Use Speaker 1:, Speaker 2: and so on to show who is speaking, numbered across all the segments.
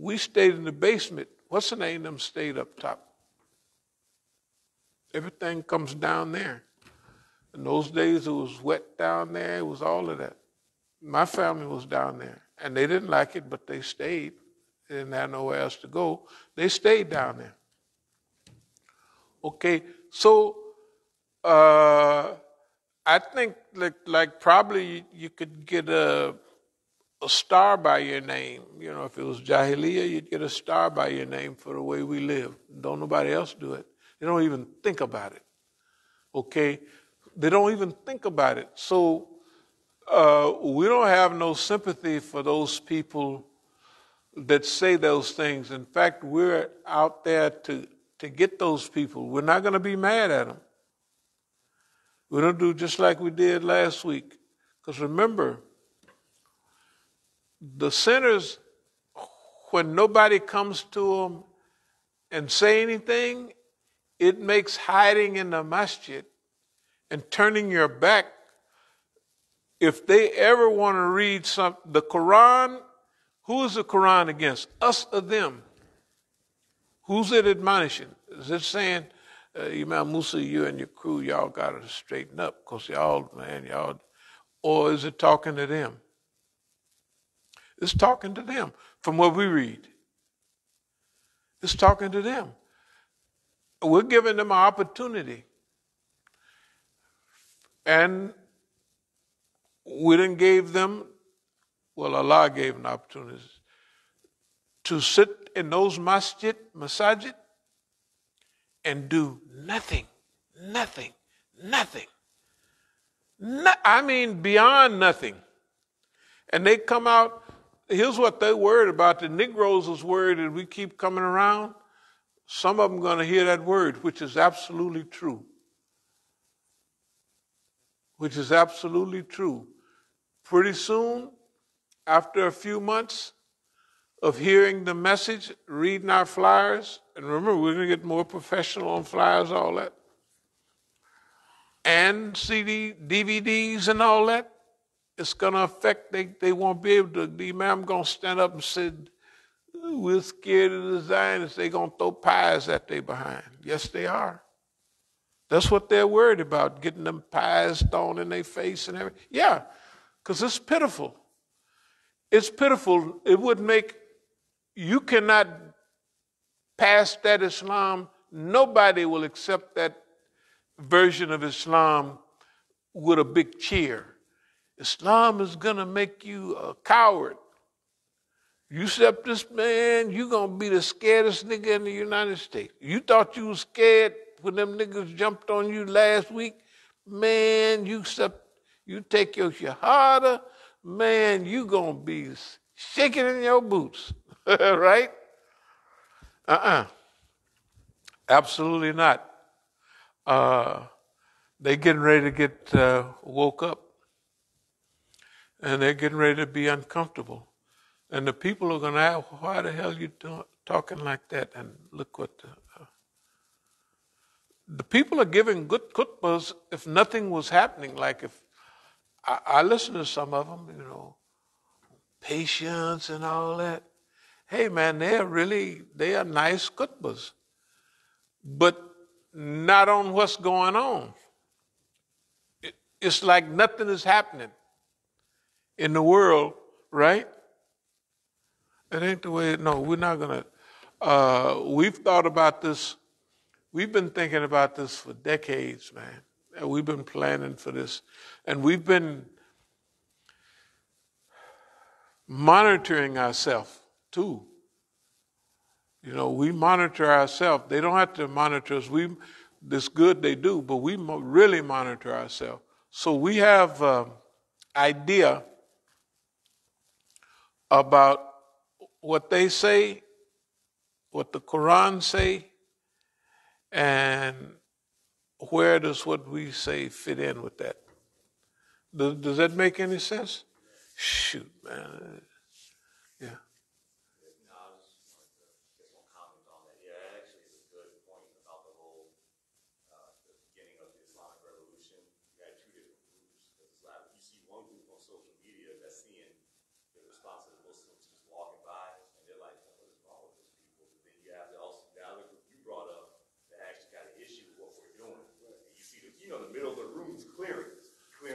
Speaker 1: We stayed in the basement. What's the name of them stayed up top? Everything comes down there. In those days, it was wet down there. It was all of that. My family was down there, and they didn't like it, but they stayed. They didn't have nowhere else to go. They stayed down there. Okay, so I think like probably you could get a star by your name. You know, if it was Jahiliyyah, you'd get a star by your name for the way we live. Don't nobody else do it. They don't even think about it. Okay? They don't even think about it. So we don't have no sympathy for those people that say those things. In fact, we're out there to get those people. We're not going to be mad at them. We're going to do just like we did last week. Because remember, the sinners, when nobody comes to them and say anything, it makes hiding in the masjid and turning your back. If they ever want to read the Quran, who is the Quran against? Us or them? Who's it admonishing? Is it saying, Imam Musa, you and your crew, y'all got to straighten up because y'all, or is it talking to them? It's talking to them from what we read. It's talking to them. We're giving them an opportunity. And we didn't give them, well, Allah gave them opportunities to sit in those masjid and do nothing. I mean, beyond nothing. And they come out, here's what they're worried about. The Negroes is worried that we keep coming around. Some of them going to hear that word, which is absolutely true. Which is absolutely true. Pretty soon, after a few months of hearing the message, reading our flyers, and remember, we're going to get more professional on flyers, all that, and CD, DVDs and all that, it's going to affect, they won't be able to, the Imam going to stand up and say, we're scared of the Zionists, they're going to throw pies at they behind. Yes, they are. That's what they're worried about, getting them pies thrown in their face and everything. Yeah, because it's pitiful. It's pitiful. It would make, you cannot pass that Islam. Nobody will accept that version of Islam with a big cheer. Islam is going to make you a coward. You accept this, man, you're going to be the scaredest nigga in the United States. You thought you was scared when them niggas jumped on you last week? Man, you take your shahada, man, you going to be shaking in your boots, right? Absolutely not. They're getting ready to get woke up. And they're getting ready to be uncomfortable. And the people are going to ask, why the hell are you talking like that? And look what the people are giving good khutbahs if nothing was happening. Like if I listen to some of them, patience and all that. Hey man, they are nice khutbahs. But not on what's going on. It's like nothing is happening in the world, right? It ain't the way, no, we're not going to, we've thought about this, we've been thinking about this for decades, man. And we've been planning for this. And we've been monitoring ourselves, too. We monitor ourselves. They don't have to monitor us. It's good they do, but we really monitor ourselves. So we have idea about what they say, what the Quran say, and where does what we say fit in with that? Does that make any sense? Shoot, man. Yeah.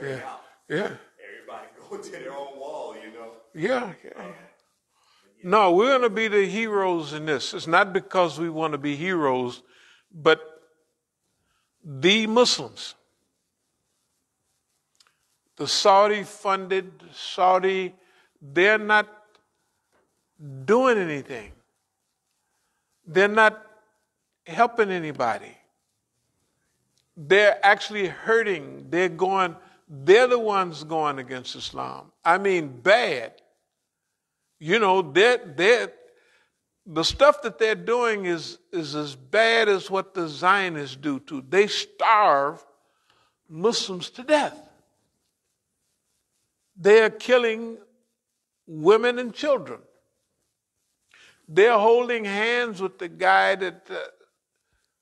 Speaker 2: carry
Speaker 1: Yeah.
Speaker 2: out.
Speaker 1: Yeah.
Speaker 2: Everybody go to their own wall,
Speaker 1: Yeah. No, we're going to be the heroes in this. It's not because we want to be heroes, but the Muslims, the Saudi-funded Saudi, they're not doing anything. They're not helping anybody. They're actually hurting. They're the ones going against Islam. I mean, bad. The stuff that they're doing is as bad as what the Zionists do too. They starve Muslims to death. They are killing women and children. They're holding hands with the guy that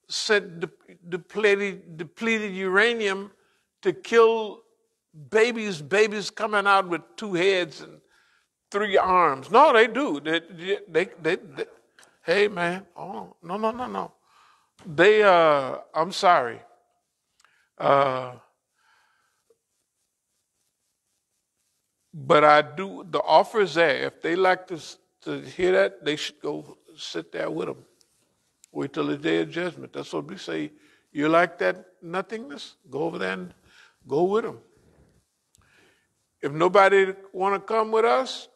Speaker 1: sent depleted uranium to kill babies coming out with 2 heads and 3 arms. No, they do. They hey, man. Oh, no. I'm sorry. But I do, the offer is there. If they like to hear that, they should go sit there with them. Wait till the day of judgment. That's what we say. You like that nothingness? Go over there and go with them. If nobody want to come with us,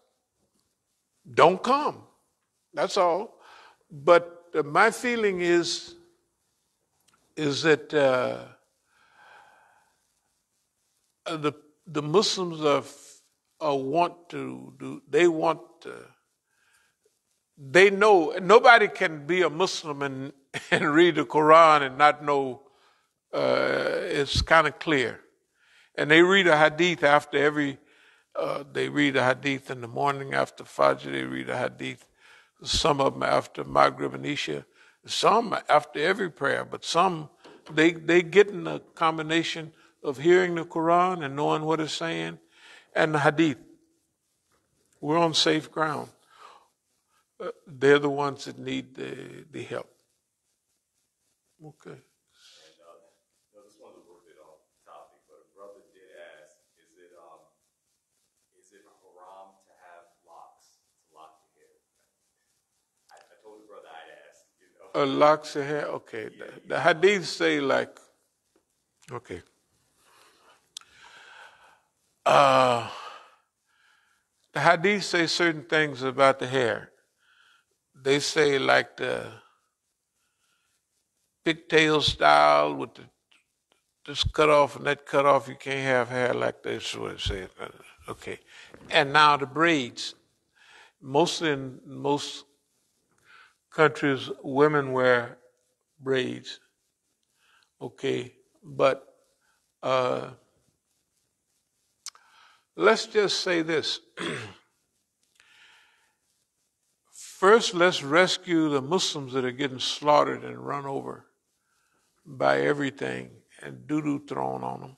Speaker 1: don't come. That's all. But my feeling is that the Muslims want to do. They know nobody can be a Muslim and read the Quran and not know. It's kind of clear. And they read a hadith after every. They read a hadith in the morning after Fajr. They read a hadith. Some of them after Maghrib and Isha. Some after every prayer. But some they get in a combination of hearing the Quran and knowing what it's saying, and the hadith. We're on safe ground. They're the ones that need the help. Okay.
Speaker 2: I just wanted to work it off topic, but a brother did ask, is it haram to have locks to lock your hair? I told the brother I'd ask,
Speaker 1: Locks of hair. Okay. The hadith say like, okay. The hadith say certain things about the hair. They say like the pigtail style with this cut off and that cut off. You can't have hair like this. That's what it says. Okay. And now the braids. Mostly in most countries, women wear braids. Okay. But let's just say this. First, let's rescue the Muslims that are getting slaughtered and run over by everything and doo-doo thrown on them.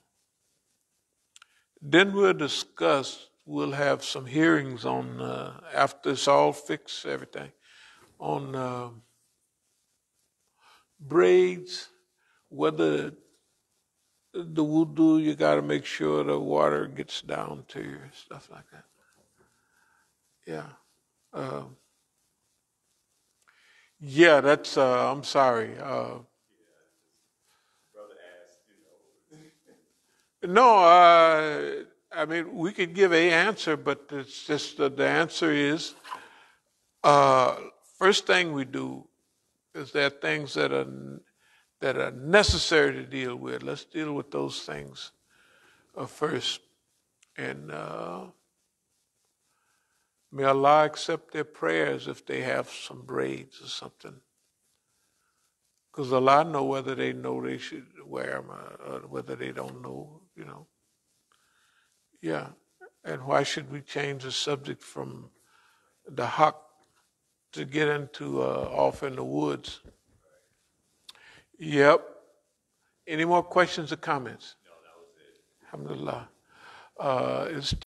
Speaker 1: Then we'll have some hearings on, after it's all fixed, everything, on braids, whether the wudu, you got to make sure the water gets down to you, stuff like that. Yeah. Yeah, that's, I'm sorry.
Speaker 2: brother asked,
Speaker 1: No, I mean, we could give an answer, but it's just the answer is, first thing we do is there are things that are necessary to deal with. Let's deal with those things first. And may Allah accept their prayers if they have some braids or something. Because Allah know whether they know they should wear them or whether they don't know, Yeah. And why should we change the subject from the hawk to get into off in the woods? Yep. Any more questions or comments?
Speaker 2: no, that was it.
Speaker 1: Alhamdulillah. It's